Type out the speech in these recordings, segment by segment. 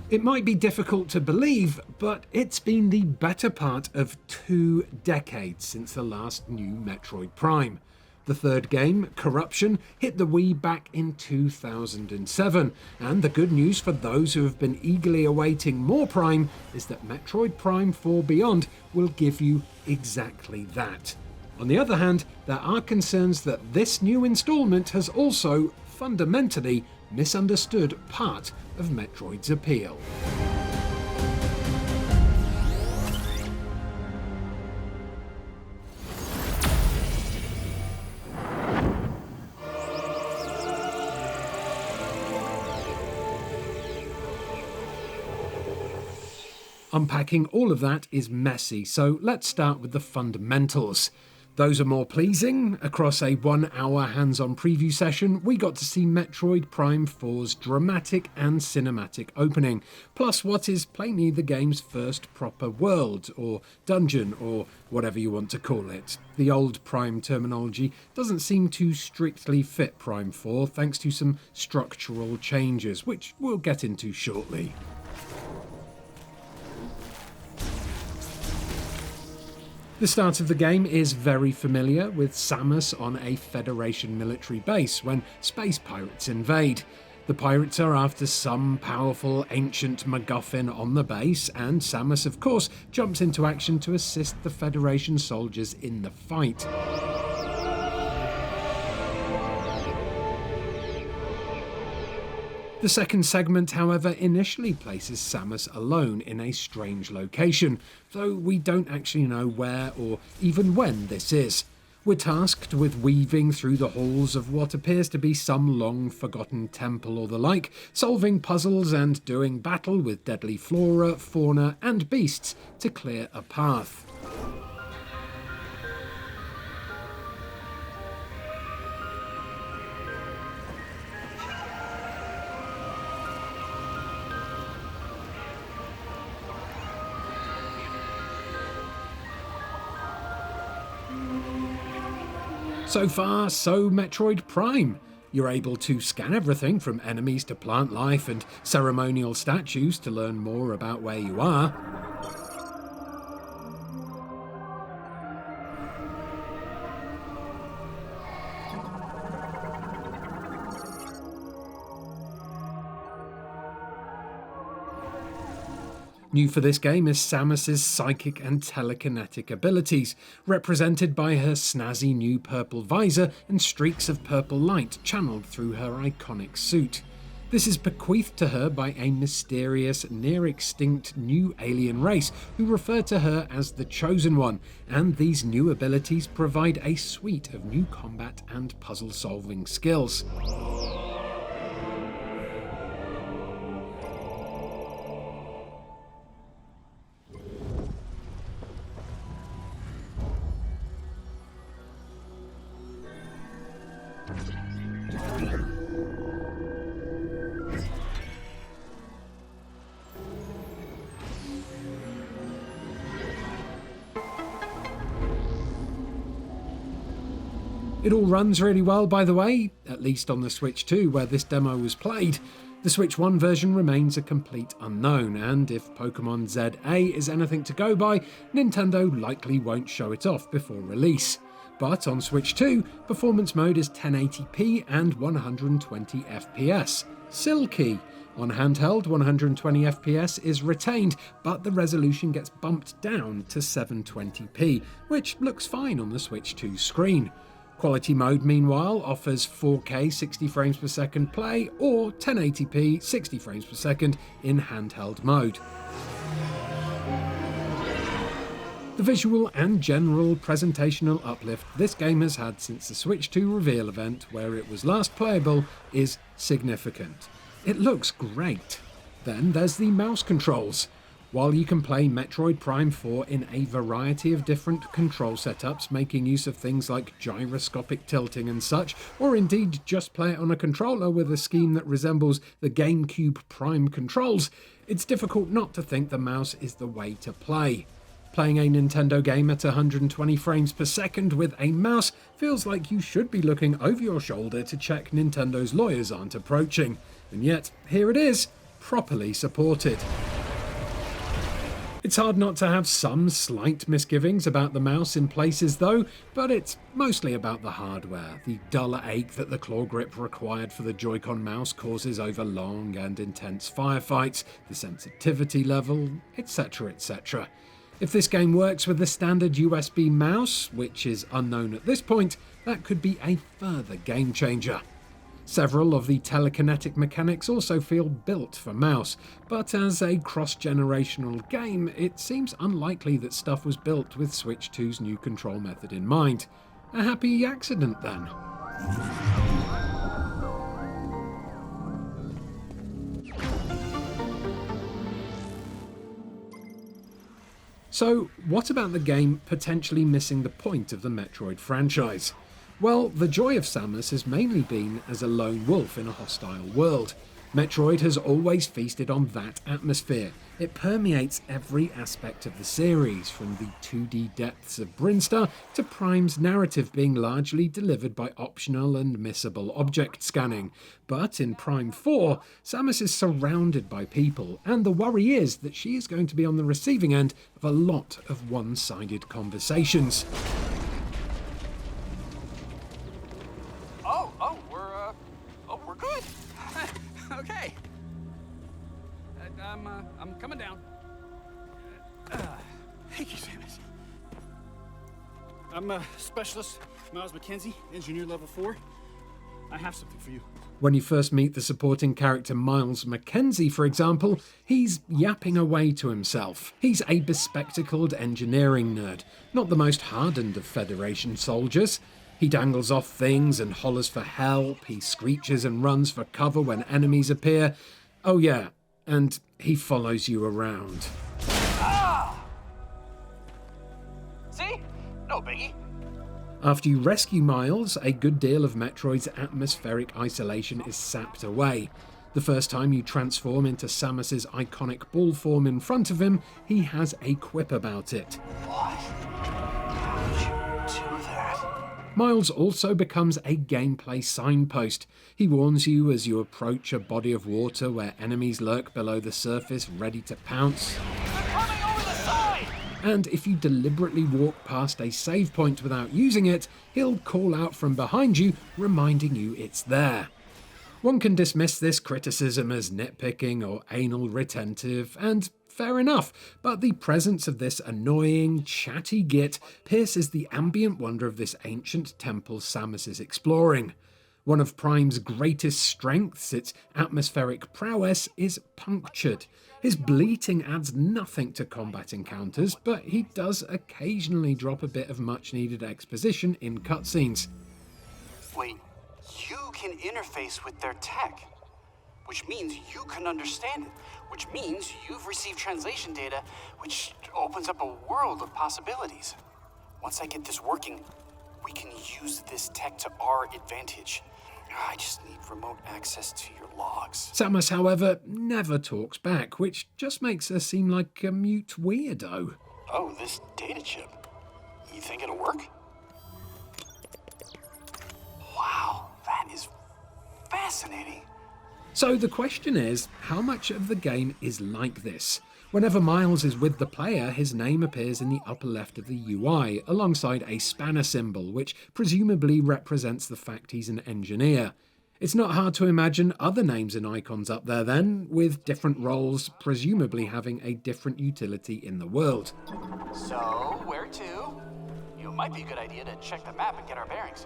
It might be difficult to believe, but it's been the better part of 2 decades since the last new Metroid Prime. The third game, Corruption, hit the Wii back in 2007, and the good news for those who have been eagerly awaiting more Prime is that Metroid Prime 4 Beyond will give you exactly that. On the other hand, there are concerns that this new installment has also, fundamentally, misunderstood part of Metroid's appeal. Unpacking all of that is messy, so let's start with the fundamentals. Those are more pleasing. Across a 1-hour hands-on preview session, we got to see Metroid Prime 4's dramatic and cinematic opening, plus what is plainly the game's first proper world, or dungeon, or whatever you want to call it. The old Prime terminology doesn't seem to strictly fit Prime 4, thanks to some structural changes, which we'll get into shortly. The start of the game is very familiar, with Samus on a Federation military base when space pirates invade. The pirates are after some powerful ancient MacGuffin on the base, and Samus of course jumps into action to assist the Federation soldiers in the fight. The second segment, however, initially places Samus alone in a strange location, though we don't actually know where or even when this is. We're tasked with weaving through the halls of what appears to be some long-forgotten temple or the like, solving puzzles and doing battle with deadly flora, fauna and beasts to clear a path. So far, so Metroid Prime. You're able to scan everything from enemies to plant life and ceremonial statues to learn more about where you are. New for this game is Samus's psychic and telekinetic abilities, represented by her snazzy new purple visor and streaks of purple light channeled through her iconic suit. This is bequeathed to her by a mysterious, near-extinct new alien race who refer to her as the Chosen One, and these new abilities provide a suite of new combat and puzzle-solving skills. It all runs really well, by the way, at least on the Switch 2 where this demo was played. The Switch 1 version remains a complete unknown, and if Pokemon ZA is anything to go by, Nintendo likely won't show it off before release. But on Switch 2, performance mode is 1080p and 120 FPS. Silky. On handheld, 120 FPS is retained, but the resolution gets bumped down to 720p, which looks fine on the Switch 2 screen. Quality mode, meanwhile, offers 4K 60 frames per second play or 1080p 60 frames per second in handheld mode. The visual and general presentational uplift this game has had since the Switch 2 reveal event, where it was last playable, is significant. It looks great. Then there's the mouse controls. While you can play Metroid Prime 4 in a variety of different control setups, making use of things like gyroscopic tilting and such, or indeed just play it on a controller with a scheme that resembles the GameCube Prime controls, it's difficult not to think the mouse is the way to play. Playing a Nintendo game at 120 frames per second with a mouse feels like you should be looking over your shoulder to check Nintendo's lawyers aren't approaching. And yet, here it is. properly supported. It's hard not to have some slight misgivings about the mouse in places though, but it's mostly about the hardware. The dull ache that the claw grip required for the Joy-Con mouse causes over long and intense firefights, the sensitivity level, etc, etc. If this game works with the standard USB mouse, which is unknown at this point, that could be a further game changer. Several of the telekinetic mechanics also feel built for mouse, but as a cross-generational game, it seems unlikely that stuff was built with Switch 2's new control method in mind. A happy accident then. So, what about the game potentially missing the point of the Metroid franchise? Well, the joy of Samus has mainly been as a lone wolf in a hostile world. Metroid has always feasted on that atmosphere. It permeates every aspect of the series, from the 2D depths of Brinstar to Prime's narrative being largely delivered by optional and missable object scanning. But in Prime 4, Samus is surrounded by people, and the worry is that she is going to be on the receiving end of a lot of one-sided conversations. We're good. Okay. I'm coming down. Thank you, Samus. I'm a specialist, Myles McKenzie, engineer level 4. I have something for you. When you first meet the supporting character Myles McKenzie, for example, he's yapping away to himself. He's a bespectacled engineering nerd, not the most hardened of Federation soldiers. He dangles off things and hollers for help, he screeches and runs for cover when enemies appear. Oh yeah, and he follows you around. Ah! See? No biggie. After you rescue Myles, a good deal of Metroid's atmospheric isolation is sapped away. The first time you transform into Samus's iconic ball form in front of him, he has a quip about it. What? How did you do that? Myles also becomes a gameplay signpost. He warns you as you approach a body of water where enemies lurk below the surface ready to pounce. They're coming over the side! And if you deliberately walk past a save point without using it, he'll call out from behind you, reminding you it's there. One can dismiss this criticism as nitpicking or anal retentive, and fair enough, but the presence of this annoying, chatty git pierces the ambient wonder of this ancient temple Samus is exploring. One of Prime's greatest strengths, its atmospheric prowess, is punctured. His bleating adds nothing to combat encounters, but he does occasionally drop a bit of much-needed exposition in cutscenes. Wait, you can interface with their tech, which means you can understand it, which means you've received translation data, which opens up a world of possibilities. Once I get this working, we can use this tech to our advantage. I just need remote access to your logs. Samus, however, never talks back, which just makes her seem like a mute weirdo. Oh, this data chip. You think it'll work? Wow, that is fascinating. So the question is, how much of the game is like this? Whenever Myles is with the player, his name appears in the upper left of the UI, alongside a spanner symbol, which presumably represents the fact he's an engineer. It's not hard to imagine other names and icons up there then, with different roles presumably having a different utility in the world. So, where to? It might be a good idea to check the map and get our bearings.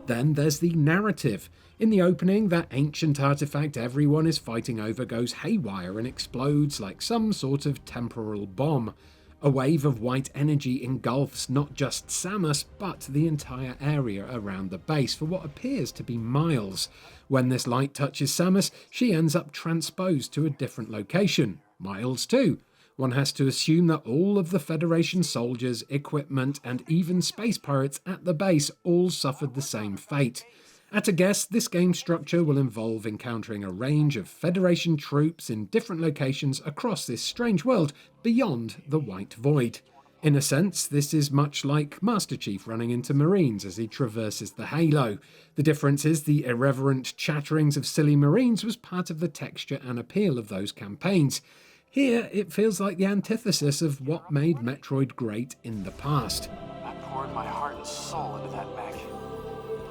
Then there's the narrative. In the opening, that ancient artifact everyone is fighting over goes haywire and explodes like some sort of temporal bomb. A wave of white energy engulfs not just Samus, but the entire area around the base for what appears to be miles. When this light touches Samus, she ends up transposed to a different location. Myles too. One has to assume that all of the Federation soldiers, equipment, and even space pirates at the base all suffered the same fate. At a guess, this game structure will involve encountering a range of Federation troops in different locations across this strange world beyond the White Void. In a sense, this is much like Master Chief running into Marines as he traverses the Halo. The difference is the irreverent chatterings of silly Marines was part of the texture and appeal of those campaigns. Here, it feels like the antithesis of what made Metroid great in the past. I poured my heart and soul into that mech.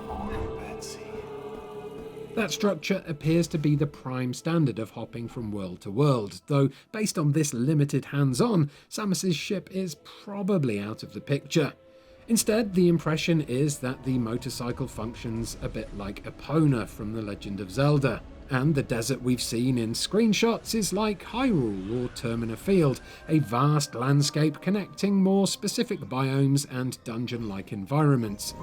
Poor Betsy. That structure appears to be the prime standard of hopping from world to world, though based on this limited hands-on, Samus's ship is probably out of the picture. Instead, the impression is that the motorcycle functions a bit like Epona from The Legend of Zelda, and the desert we've seen in screenshots is like Hyrule or Termina Field, a vast landscape connecting more specific biomes and dungeon-like environments.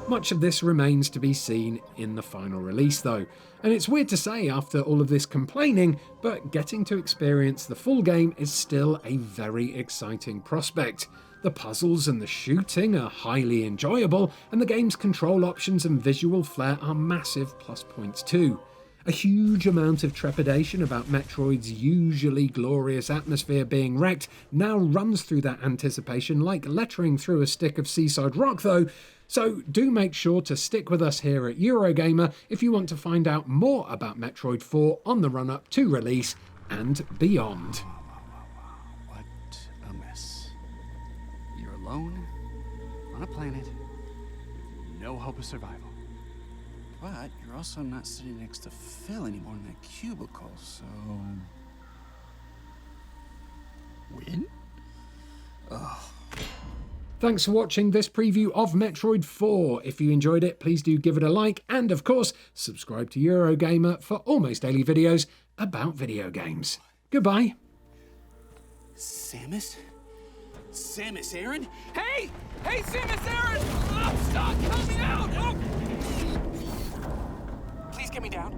Much of this remains to be seen in the final release though, and it's weird to say after all of this complaining, but getting to experience the full game is still a very exciting prospect. The puzzles and the shooting are highly enjoyable, and the game's control options and visual flair are massive plus points too. A huge amount of trepidation about Metroid's usually glorious atmosphere being wrecked now runs through that anticipation like lettering through a stick of seaside rock though, so do make sure to stick with us here at Eurogamer if you want to find out more about Metroid 4 on the run-up to release and beyond. What a mess. You're alone on a planet with no hope of survival. But you're also not sitting next to Phil anymore in that cubicle, so... Win? Ugh. Thanks for watching this preview of Metroid 4. If you enjoyed it, please do give it a like, and of course, subscribe to Eurogamer for almost daily videos about video games. Goodbye. Samus? Samus Aran? Hey! Hey, Samus Aran! Oh, stop! Help me out! Oh! Please get me down.